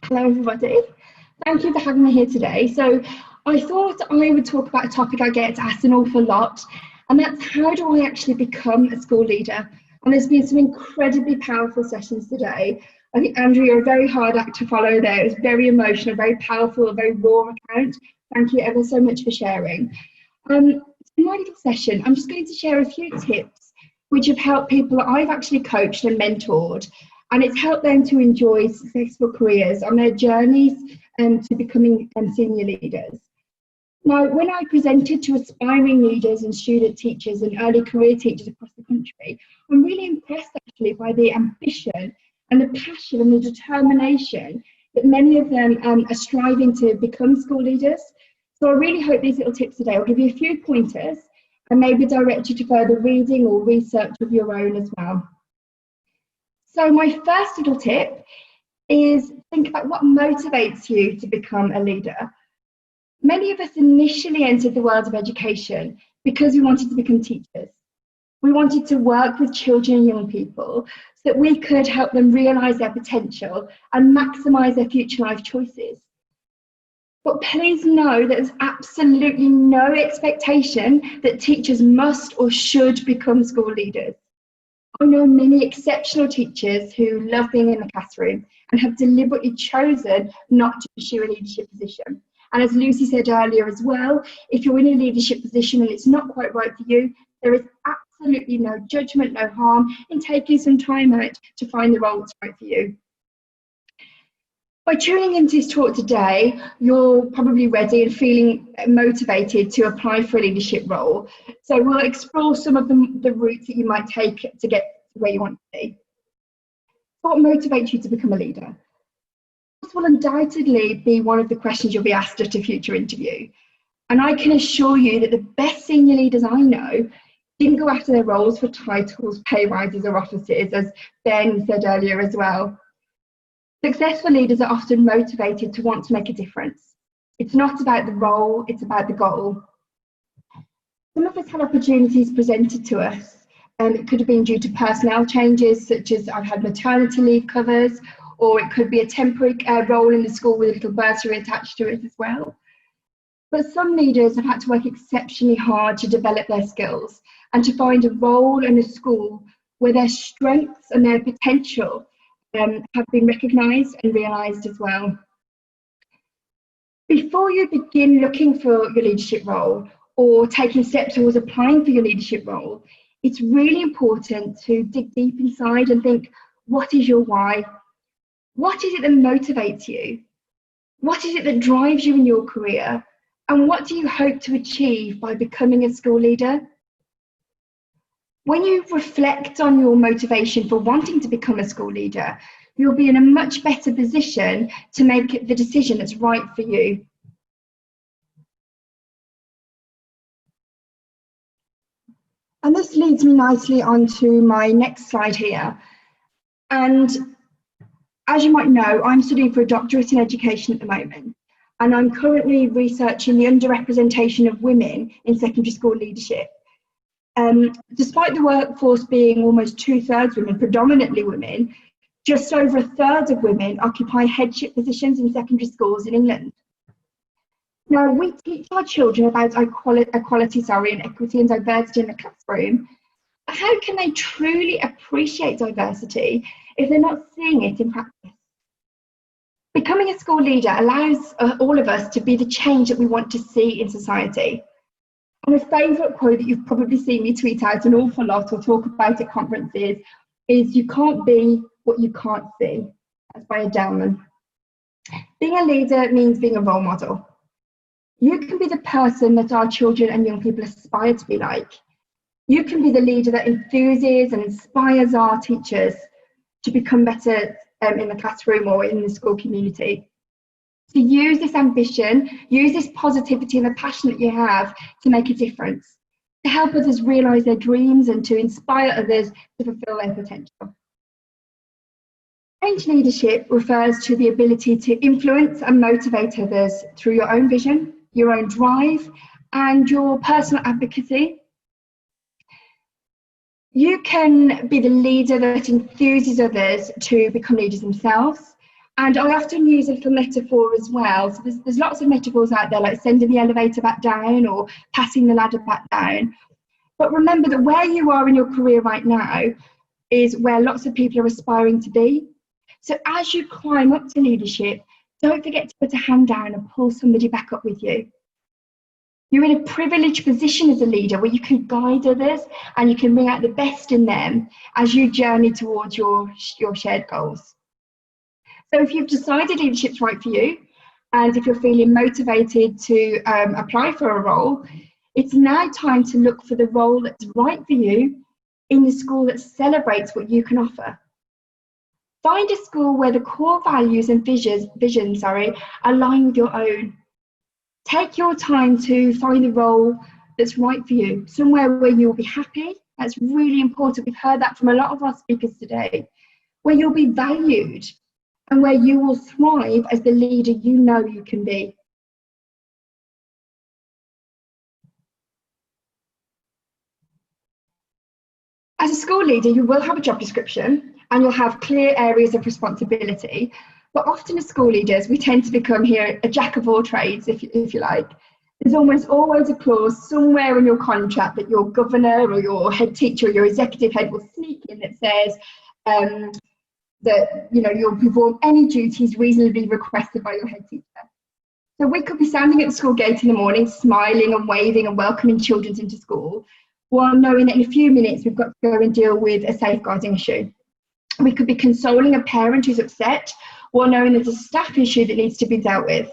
Hello everybody, thank you for having me here today. So I thought I would talk about a topic I get asked an awful lot, and that's how do I actually become a school leader? And there's been some incredibly powerful sessions today. I think Andrew, you're a very hard act to follow there. It was very emotional, very powerful, a very raw account. Thank you ever so much for sharing. In my little session, I'm just going to share a few tips which have helped people that I've actually coached and mentored, and it's helped them to enjoy successful careers on their journeys to becoming senior leaders. Now, when I presented to aspiring leaders and student teachers and early career teachers across the country, I'm really impressed actually by the ambition and the passion and the determination that many of them are striving to become school leaders. So I really hope these little tips today will give you a few pointers and maybe direct you to further reading or research of your own as well. So my first little tip is think about what motivates you to become a leader. Many of us initially entered the world of education because we wanted to become teachers. We wanted to work with children and young people so that we could help them realise their potential and maximise their future life choices. But please know that there's absolutely no expectation that teachers must or should become school leaders. I know many exceptional teachers who love being in the classroom and have deliberately chosen not to pursue a leadership position. And as Lucy said earlier as well, if you're in a leadership position and it's not quite right for you, there is absolutely no judgment, no harm in taking some time out to find the role that's right for you. By tuning into this talk today, you're probably ready and feeling motivated to apply for a leadership role. So we'll explore some of the routes that you might take to get to where you want to be. What motivates you to become a leader? This will undoubtedly be one of the questions you'll be asked at a future interview. And I can assure you that the best senior leaders I know didn't go after their roles for titles, pay rises or offices, as Ben said earlier as well. Successful leaders are often motivated to want to make a difference. It's not about the role, it's about the goal. Some of us had opportunities presented to us, and it could have been due to personnel changes, such as I've had maternity leave covers, or it could be a temporary role in the school with a little bursary attached to it as well. But some leaders have had to work exceptionally hard to develop their skills and to find a role in a school where their strengths and their potential have been recognised and realised as well. Before you begin looking for your leadership role or taking steps towards applying for your leadership role, it's really important to dig deep inside and think, what is your why? What is it that motivates you? What is it that drives you in your career? And what do you hope to achieve by becoming a school leader? When you reflect on your motivation for wanting to become a school leader, you'll be in a much better position to make the decision that's right for you. And this leads me nicely onto my next slide here. And as you might know, I'm studying for a doctorate in education at the moment, and I'm currently researching the underrepresentation of women in secondary school leadership. Despite the workforce being almost 2/3 women, predominantly women, just over 1/3 of women occupy headship positions in secondary schools in England. Now, we teach our children about equality and equity and diversity in the classroom, but how can they truly appreciate diversity if they're not seeing it in practice? Becoming a school leader allows all of us to be the change that we want to see in society. And a favourite quote that you've probably seen me tweet out an awful lot or talk about at conferences is, "You can't be what you can't see." That's by Edu. Being a leader means being a role model. You can be the person that our children and young people aspire to be like. You can be the leader that enthuses and inspires our teachers to become better in the classroom or in the school community. So use this ambition, use this positivity and the passion that you have to make a difference, to help others realise their dreams and to inspire others to fulfil their potential. Change leadership refers to the ability to influence and motivate others through your own vision, your own drive, and your personal advocacy. You can be the leader that enthuses others to become leaders themselves, And I often use a little metaphor as well. So there's lots of metaphors out there, like sending the elevator back down or passing the ladder back down. But remember that where you are in your career right now is where lots of people are aspiring to be. So as you climb up to leadership, don't forget to put a hand down and pull somebody back up with you. You're in a privileged position as a leader where you can guide others and you can bring out the best in them as you journey towards your shared goals. So if you've decided leadership's right for you, and if you're feeling motivated to apply for a role, it's now time to look for the role that's right for you in the school that celebrates what you can offer. Find a school where the core values and vision align with your own. Take your time to find the role that's right for you, somewhere where you'll be happy. That's really important. We've heard that from a lot of our speakers today, where you'll be valued and where you will thrive as the leader you know you can be. As a school leader, you will have a job description and you'll have clear areas of responsibility. But often as school leaders, we tend to become here a jack of all trades, if you like. There's almost always a clause somewhere in your contract that your governor or your head teacher or your executive head will sneak in that says that you'll perform any duties reasonably requested by your head teacher. So we could be standing at the school gate in the morning, smiling and waving and welcoming children into school, while knowing that in a few minutes we've got to go and deal with a safeguarding issue. We could be consoling a parent who's upset, while knowing there's a staff issue that needs to be dealt with.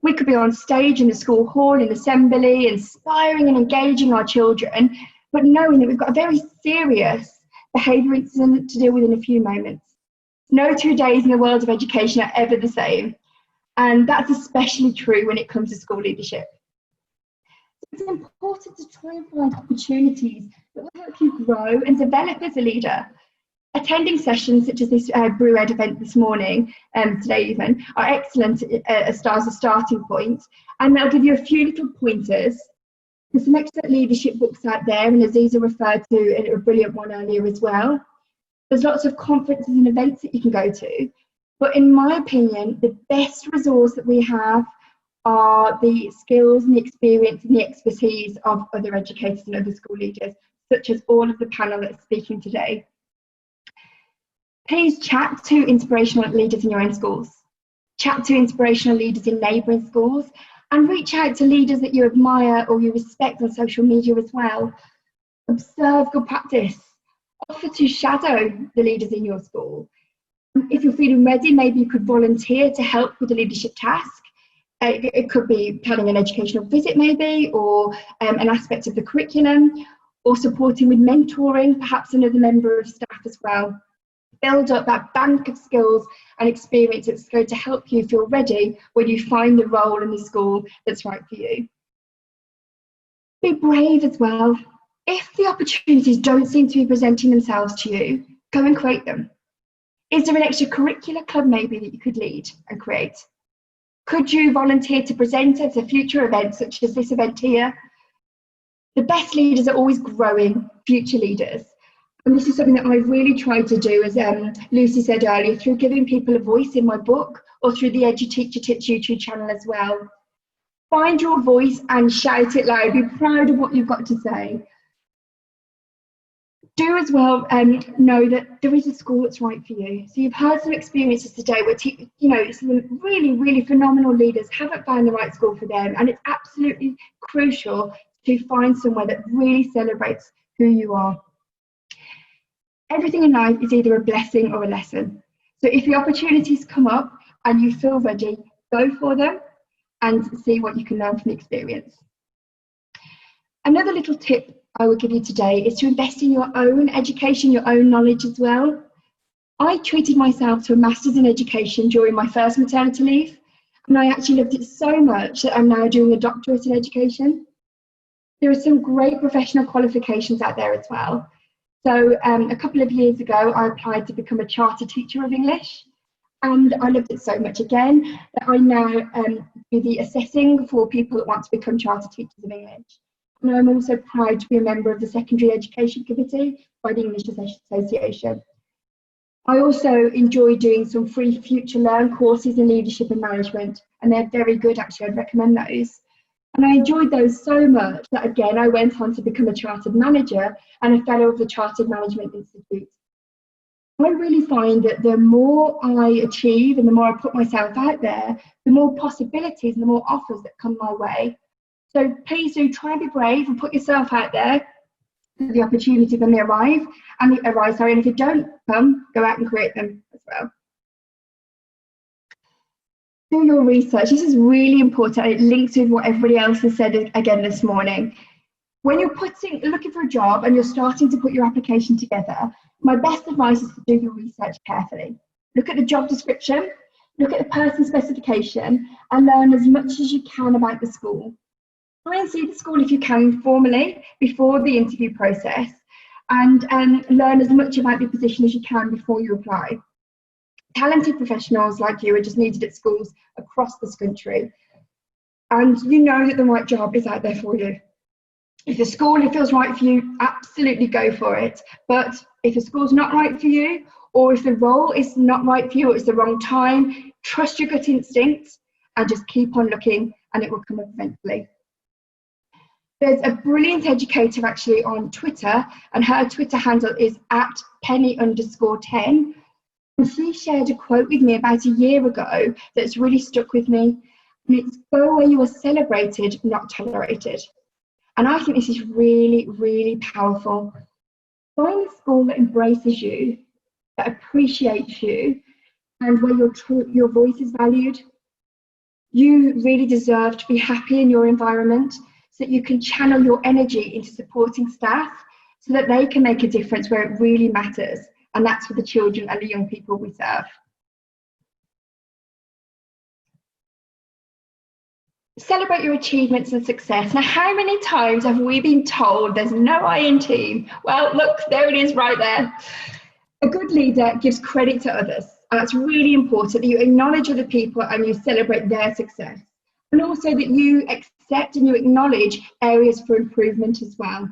We could be on stage in the school hall, in assembly, inspiring and engaging our children, but knowing that we've got a very serious behaviour incident to deal with in a few moments. No 2 days in the world of education are ever the same, and that's especially true when it comes to school leadership. It's important to try and find opportunities that will help you grow and develop as a leader. Attending sessions such as this Brew Ed event this morning, today even, are excellent as a starting point, and they'll give you a few little pointers. There's some excellent leadership books out there, and Aziza referred to a brilliant one earlier as well. There's lots of conferences and events that you can go to, but in my opinion, the best resource that we have are the skills and the experience and the expertise of other educators and other school leaders, such as all of the panel that's speaking today. Please chat to inspirational leaders in your own schools, chat to inspirational leaders in neighbouring schools, and reach out to leaders that you admire or you respect on social media as well. Observe good practice. Offer to shadow the leaders in your school. If you're feeling ready, maybe you could volunteer to help with the leadership task. It could be planning an educational visit maybe, or an aspect of the curriculum, or supporting with mentoring, perhaps another member of staff as well. Build up that bank of skills and experience that's going to help you feel ready when you find the role in the school that's right for you. Be brave as well. If the opportunities don't seem to be presenting themselves to you, go and create them. Is there an extracurricular club maybe that you could lead and create? Could you volunteer to present at a future event such as this event here? The best leaders are always growing future leaders. And this is something that I've really tried to do, as Lucy said earlier, through giving people a voice in my book or through the Edu Teacher Tips YouTube channel as well. Find your voice and shout it loud. Be proud of what you've got to say. Do as well know that there is a school that's right for you. So you've heard some experiences today where some really, really phenomenal leaders haven't found the right school for them, and it's absolutely crucial to find somewhere that really celebrates who you are. Everything in life is either a blessing or a lesson. So if the opportunities come up and you feel ready, go for them and see what you can learn from the experience. Another little tip I will give you today is to invest in your own education, your own knowledge as well. I treated myself to a master's in education during my first maternity leave, and I actually loved it so much that I'm now doing a doctorate in education. There are some great professional qualifications out there as well. So a couple of years ago, I applied to become a chartered teacher of English, and I loved it so much again that I now do the assessing for people that want to become chartered teachers of English. And I'm also proud to be a member of the Secondary Education Committee by the English Association. I also enjoy doing some free Future Learn courses in leadership and management, and they're very good actually, I'd recommend those. And I enjoyed those so much that again, I went on to become a chartered manager and a fellow of the Chartered Management Institute. I really find that the more I achieve and the more I put myself out there, the more possibilities and the more offers that come my way. So please do try and be brave and put yourself out there for the opportunity when they arise, and if they don't come, go out and create them as well. Do your research. This is really important. It links with what everybody else has said again this morning. When you're looking for a job and you're starting to put your application together, my best advice is to do your research carefully. Look at the job description, look at the person specification, and learn as much as you can about the school. Try and see the school if you can formally before the interview process, and learn as much about the position as you can before you apply. Talented professionals like you are just needed at schools across this country, and you know that the right job is out there for you. If a school feels right for you, absolutely go for it. But if a school's not right for you, or if the role is not right for you, or it's the wrong time, trust your gut instinct and just keep on looking, and it will come up eventually. There's a brilliant educator actually on Twitter, and her Twitter handle is @penny_10. And she shared a quote with me about a year ago that's really stuck with me. And it's, "Go where you are celebrated, not tolerated." And I think this is really, really powerful. Find a school that embraces you, that appreciates you, and where your voice is valued. You really deserve to be happy in your environment, so that you can channel your energy into supporting staff so that they can make a difference where it really matters, and that's for the children and the young people we serve. Celebrate your achievements and success. Now, how many times have we been told there's no I in team? Well, look, there it is right there. A good leader gives credit to others, and that's really important, that you acknowledge other people and you celebrate their success. And also that you accept and you acknowledge areas for improvement as well.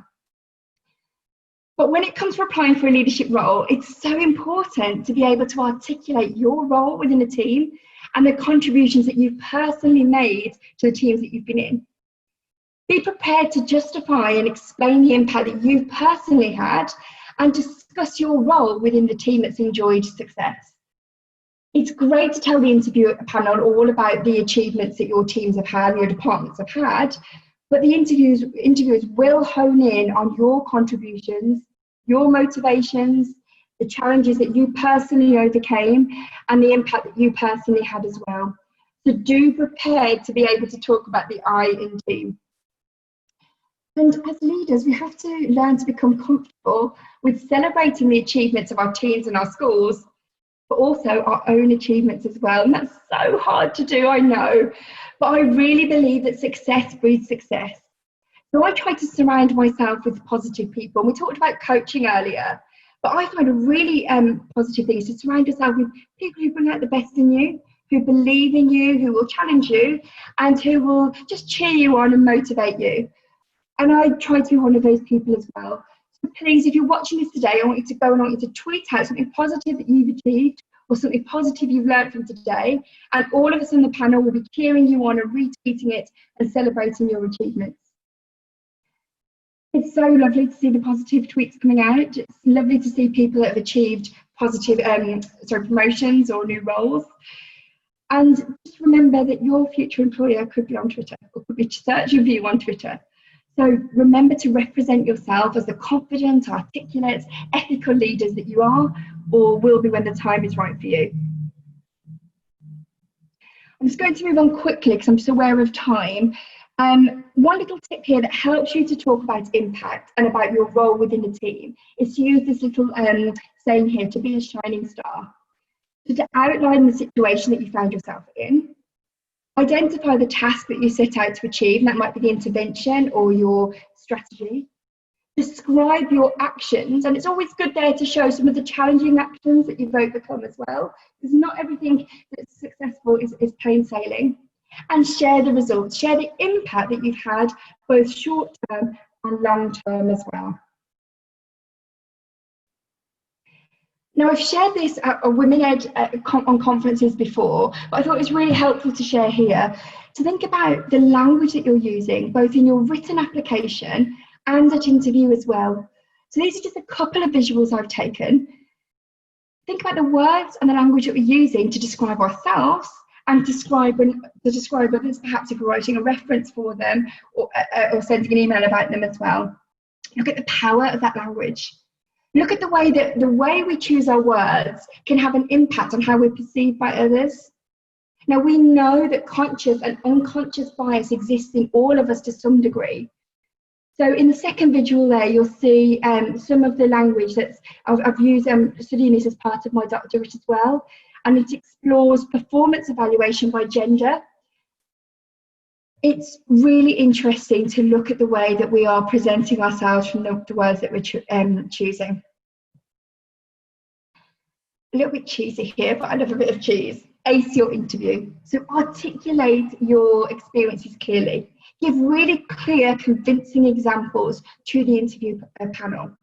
But when it comes to applying for a leadership role, it's so important to be able to articulate your role within a team and the contributions that you've personally made to the teams that you've been in. Be prepared to justify and explain the impact that you've personally had and discuss your role within the team that's enjoyed success. It's great to tell the interview panel all about the achievements that your teams have had, your departments have had, but the interviewers will hone in on your contributions, your motivations, the challenges that you personally overcame, and the impact that you personally had as well. So do prepare to be able to talk about the I in team. And as leaders, we have to learn to become comfortable with celebrating the achievements of our teams and our schools, but also our own achievements as well. And that's so hard to do, I know, but I really believe that success breeds success. So I try to surround myself with positive people. We talked about coaching earlier, but I find a really positive thing is to surround yourself with people who bring out the best in you, who believe in you, who will challenge you, and who will just cheer you on and motivate you. And I try to be one of those people as well. So please, if you're watching this today, I want you to go and I want you to tweet out something positive that you've achieved or something positive you've learned from today. And all of us on the panel will be cheering you on and retweeting it and celebrating your achievements. It's so lovely to see the positive tweets coming out. It's lovely to see people that have achieved positive promotions or new roles. And just remember that your future employer could be on Twitter or could be searching for you on Twitter. So remember to represent yourself as the confident, articulate, ethical leaders that you are or will be when the time is right for you. I'm just going to move on quickly because I'm just aware of time. One little tip here that helps you to talk about impact and about your role within the team is to use this little saying here, to be a shining star. So to outline the situation that you found yourself in, identify the task that you set out to achieve, and that might be the intervention or your strategy. Describe your actions, and it's always good there to show some of the challenging actions that you've overcome as well, because not everything that's successful is plain sailing. And share the results, share the impact that you've had, both short term and long term as well. Now, I've shared this at Women Ed on conferences before, but I thought it was really helpful to share here, to think about the language that you're using, both in your written application and at interview as well. So these are just a couple of visuals I've taken. Think about the words and the language that we're using to describe ourselves and to describe others, perhaps if we're writing a reference for them or sending an email about them as well. Look at the power of that language. Look at the way we choose our words can have an impact on how we're perceived by others. Now, we know that conscious and unconscious bias exists in all of us to some degree. So in the second visual there, you'll see some of the language that I've used studying this as part of my doctorate as well, and it explores performance evaluation by gender. It's really interesting to look at the way that we are presenting ourselves from the words that we're choosing. A little bit cheesy here, but I love a bit of cheese. Ace your interview. So articulate your experiences clearly. Give really clear, convincing examples to the interview panel.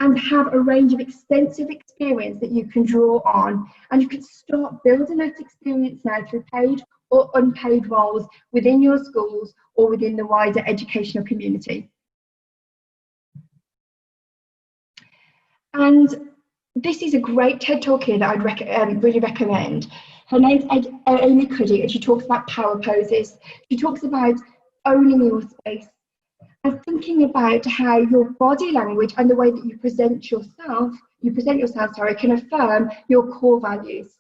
And have a range of extensive experience that you can draw on. And you can start building that experience now through paid or unpaid roles within your schools or within the wider educational community. And this is a great TED Talk here that I'd really recommend. Her name's Amy Cuddy, and she talks about power poses. She talks about owning your space and thinking about how your body language and the way that you present yourself, can affirm your core values.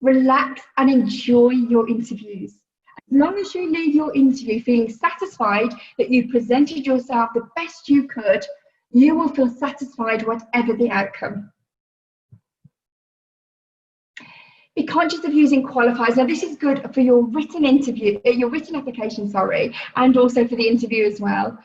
Relax and enjoy your interviews. As long as you leave your interview feeling satisfied that you presented yourself the best you could, you will feel satisfied whatever the outcome. Be conscious of using qualifiers. Now, this is good for your written application, and also for the interview as well.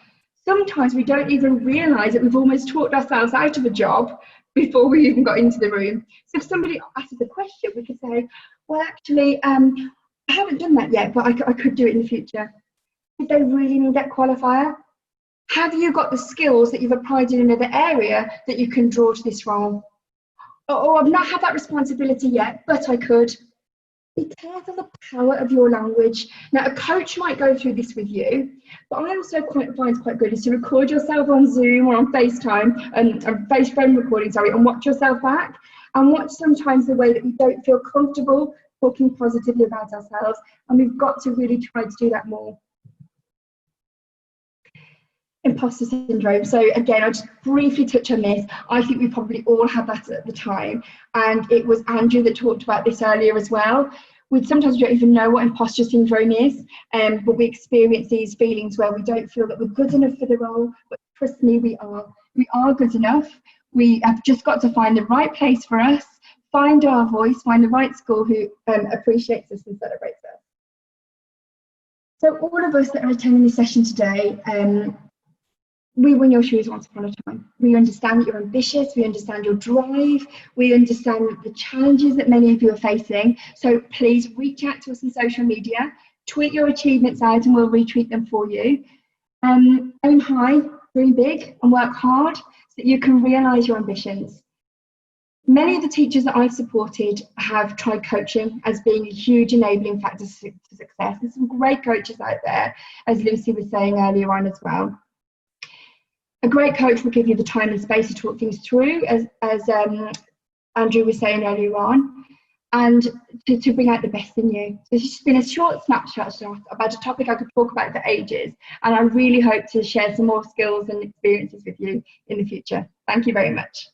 Sometimes we don't even realise that we've almost talked ourselves out of a job before we even got into the room. So if somebody asks a question, we could say, well, actually, I haven't done that yet, but I could do it in the future. Did they really need that qualifier? Have you got the skills that you've applied in another area that you can draw to this role? Or I've not had that responsibility yet, but I could. Be careful of the power of your language. Now, a coach might go through this with you, but I also find quite good is to record yourself on Zoom or on FaceTime, phone recording, and watch yourself back, and watch sometimes the way that we don't feel comfortable talking positively about ourselves, and we've got to really try to do that more. Imposter syndrome. So again, I'll just briefly touch on this. I think we probably all had that at the time, and it was Andrew that talked about this earlier as well. Sometimes we don't even know what imposter syndrome is, but we experience these feelings where we don't feel that we're good enough for the role, but trust me, we are. We are good enough. We have just got to find the right place for us, find our voice, find the right school who appreciates us and celebrates us. So all of us that are attending this session today, we were in your shoes once upon a time. We understand that you're ambitious, we understand your drive, we understand the challenges that many of you are facing. So please reach out to us on social media, tweet your achievements out and we'll retweet them for you. Aim high, dream big and work hard so that you can realise your ambitions. Many of the teachers that I've supported have tried coaching as being a huge enabling factor to success. There's some great coaches out there, as Lucy was saying earlier on as well. A great coach will give you the time and space to talk things through, as Andrew was saying earlier on, and to bring out the best in you. So this has been a short snapshot about a topic I could talk about for ages, and I really hope to share some more skills and experiences with you in the future. Thank you very much.